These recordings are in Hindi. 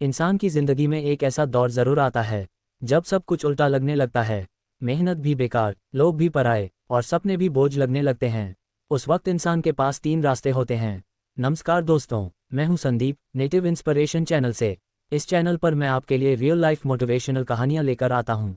इंसान की जिंदगी में एक ऐसा दौर जरूर आता है जब सब कुछ उल्टा लगने लगता है। मेहनत भी बेकार, लोग भी पराए और सपने भी बोझ लगने लगते हैं। उस वक्त इंसान के पास तीन रास्ते होते हैं। नमस्कार दोस्तों, मैं हूं संदीप, नेटिव इंस्पिरेशन चैनल से। इस चैनल पर मैं आपके लिए रियल लाइफ मोटिवेशनल कहानियां लेकर आता हूं।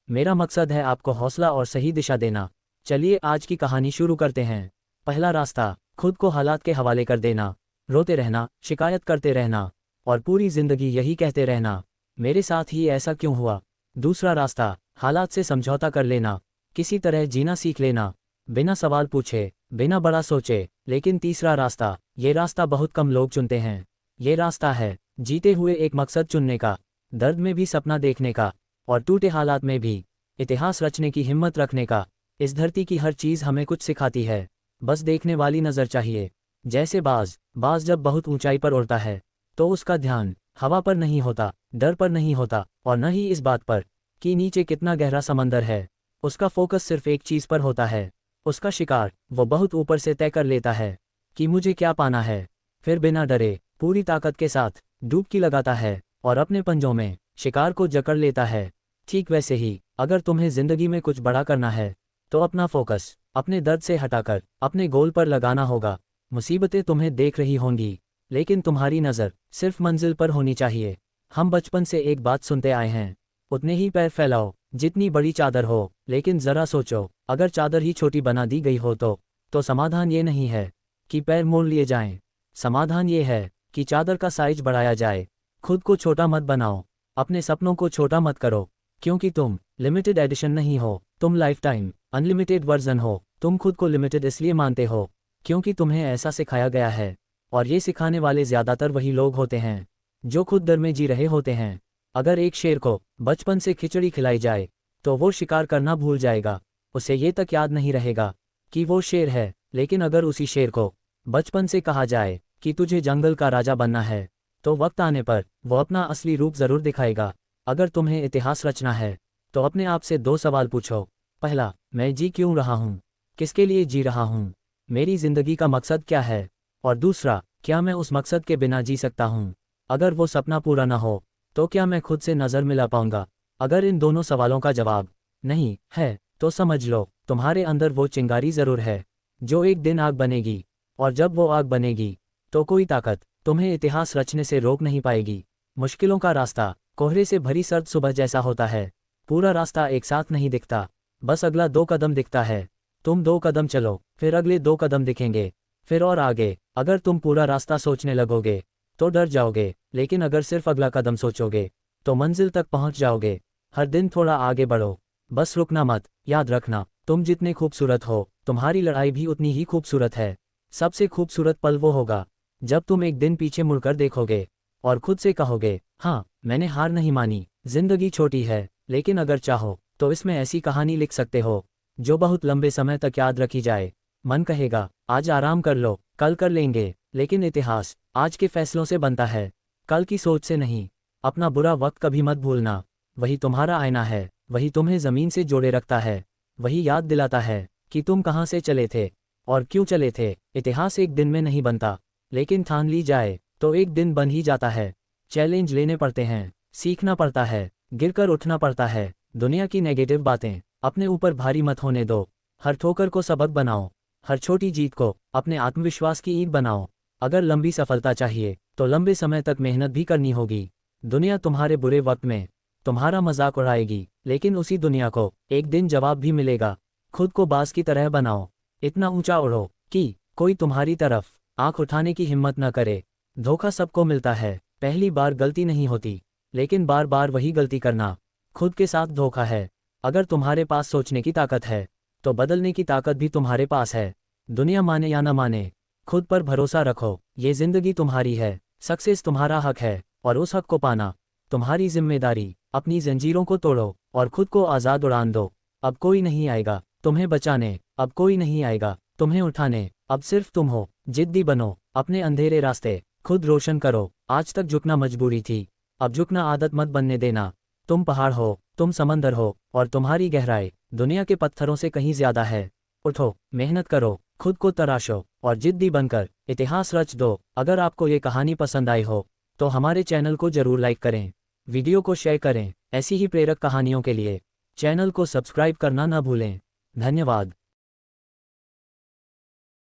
मेरा मकसद है आपको हौसला और सही दिशा देना। चलिए आज की कहानी शुरू करते हैं। पहला रास्ता, खुद को हालात के हवाले कर देना। रोते रहना, शिकायत करते रहना और पूरी जिंदगी यही कहते रहना, मेरे साथ ही ऐसा क्यों हुआ। दूसरा रास्ता, हालात से समझौता कर लेना, किसी तरह जीना सीख लेना, बिना सवाल पूछे, बिना बड़ा सोचे। लेकिन तीसरा रास्ता, ये रास्ता बहुत कम लोग चुनते हैं। ये रास्ता है जीते हुए एक मकसद चुनने का, दर्द में भी सपना देखने का और टूटे हालात में भी इतिहास रचने की हिम्मत रखने का। इस धरती की हर चीज़ हमें कुछ सिखाती है, बस देखने वाली नज़र चाहिए। जैसे बाज जब बहुत ऊंचाई पर उड़ता है तो उसका ध्यान हवा पर नहीं होता, डर पर नहीं होता और न ही इस बात पर कि नीचे कितना गहरा समंदर है। उसका फोकस सिर्फ एक चीज़ पर होता है, उसका शिकार वो बहुत ऊपर से तय कर लेता है कि मुझे क्या पाना है। फिर बिना डरे पूरी ताकत के साथ डुबकी लगाता है और अपने पंजों में शिकार को जकड़ लेता है। ठीक वैसे ही अगर तुम्हें जिंदगी में कुछ बड़ा करना है तो अपना फोकस अपने दर्द से हटाकर अपने गोल पर लगाना होगा। मुसीबतें तुम्हें देख रही होंगी लेकिन तुम्हारी नज़र सिर्फ मंजिल पर होनी चाहिए। हम बचपन से एक बात सुनते आए हैं, उतने ही पैर फैलाओ जितनी बड़ी चादर हो। लेकिन जरा सोचो, अगर चादर ही छोटी बना दी गई हो तो समाधान ये नहीं है कि पैर मोड़ लिए जाएं। समाधान ये है कि चादर का साइज बढ़ाया जाए। खुद को छोटा मत बनाओ, अपने सपनों को छोटा मत करो, क्योंकि तुम लिमिटेड एडिशन नहीं हो, तुम लाइफ टाइम अनलिमिटेड वर्जन हो। तुम खुद को लिमिटेड इसलिए मानते हो क्योंकि तुम्हें ऐसा सिखाया गया है, और ये सिखाने वाले ज़्यादातर वही लोग होते हैं जो खुद डर में जी रहे होते हैं। अगर एक शेर को बचपन से खिचड़ी खिलाई जाए तो वो शिकार करना भूल जाएगा, उसे ये तक याद नहीं रहेगा कि वो शेर है। लेकिन अगर उसी शेर को बचपन से कहा जाए कि तुझे जंगल का राजा बनना है तो वक्त आने पर वो अपना असली रूप ज़रूर दिखाएगा। अगर तुम्हें इतिहास रचना है तो अपने आप से दो सवाल पूछो। पहला, मैं जी क्यों रहा हूँ, किसके लिए जी रहा हूँ, मेरी जिंदगी का मकसद क्या है। और दूसरा, क्या मैं उस मकसद के बिना जी सकता हूँ। अगर वो सपना पूरा ना हो तो क्या मैं खुद से नज़र मिला पाऊंगा। अगर इन दोनों सवालों का जवाब नहीं है तो समझ लो तुम्हारे अंदर वो चिंगारी ज़रूर है जो एक दिन आग बनेगी, और जब वो आग बनेगी तो कोई ताकत तुम्हें इतिहास रचने से रोक नहीं पाएगी। मुश्किलों का रास्ता कोहरे से भरी सर्द सुबह जैसा होता है। पूरा रास्ता एक साथ नहीं दिखता, बस अगला 2 कदम दिखता है। तुम 2 कदम चलो, फिर अगले 2 कदम दिखेंगे, फिर और आगे। अगर तुम पूरा रास्ता सोचने लगोगे तो डर जाओगे, लेकिन अगर सिर्फ अगला कदम सोचोगे तो मंजिल तक पहुंच जाओगे। हर दिन थोड़ा आगे बढ़ो, बस रुकना मत। याद रखना, तुम जितने खूबसूरत हो तुम्हारी लड़ाई भी उतनी ही खूबसूरत है। सबसे खूबसूरत पल वो होगा जब तुम एक दिन पीछे मुड़कर देखोगे और खुद से कहोगे, हाँ मैंने हार नहीं मानी। जिंदगी छोटी है, लेकिन अगर चाहो तो इसमें ऐसी कहानी लिख सकते हो जो बहुत लंबे समय तक याद रखी जाए। मन कहेगा आज आराम कर लो, कल कर लेंगे, लेकिन इतिहास आज के फैसलों से बनता है, कल की सोच से नहीं। अपना बुरा वक्त कभी मत भूलना, वही तुम्हारा आईना है, वही तुम्हें ज़मीन से जोड़े रखता है, वही याद दिलाता है कि तुम कहाँ से चले थे और क्यों चले थे। इतिहास एक दिन में नहीं बनता, लेकिन ठान ली जाए तो एक दिन बन ही जाता है। चैलेंज लेने पड़ते हैं, सीखना पड़ता है, गिरकर उठना पड़ता है। दुनिया की नेगेटिव बातें अपने ऊपर भारी मत होने दो। हर ठोकर को सबक बनाओ, हर छोटी जीत को अपने आत्मविश्वास की ईंट बनाओ। अगर लंबी सफलता चाहिए तो लंबे समय तक मेहनत भी करनी होगी। दुनिया तुम्हारे बुरे वक्त में तुम्हारा मजाक उड़ाएगी, लेकिन उसी दुनिया को एक दिन जवाब भी मिलेगा। खुद को बाज की तरह बनाओ, इतना ऊंचा उड़ो कि कोई तुम्हारी तरफ आंख उठाने की हिम्मत न करे। धोखा सबको मिलता है, पहली बार गलती नहीं होती, लेकिन बार बार वही गलती करना खुद के साथ धोखा है। अगर तुम्हारे पास सोचने की ताकत है तो बदलने की ताकत भी तुम्हारे पास है। दुनिया माने या न माने, खुद पर भरोसा रखो। ये जिंदगी तुम्हारी है, सक्सेस तुम्हारा हक है, और उस हक को पाना तुम्हारी जिम्मेदारी। अपनी जंजीरों को तोड़ो और खुद को आज़ाद उड़ान दो। अब कोई नहीं आएगा तुम्हें बचाने, अब कोई नहीं आएगा तुम्हें उठाने, अब सिर्फ तुम हो। जिद्दी बनो, अपने अंधेरे रास्ते खुद रोशन करो। आज तक झुकना मजबूरी थी, अब झुकना आदत मत बनने देना। तुम पहाड़ हो, तुम समंदर हो, और तुम्हारी गहराई दुनिया के पत्थरों से कहीं ज्यादा है। उठो, मेहनत करो, खुद को तराशो और जिद्दी बनकर इतिहास रच दो। अगर आपको ये कहानी पसंद आई हो तो हमारे चैनल को जरूर लाइक करें, वीडियो को शेयर करें। ऐसी ही प्रेरक कहानियों के लिए चैनल को सब्सक्राइब करना न भूलें। धन्यवाद।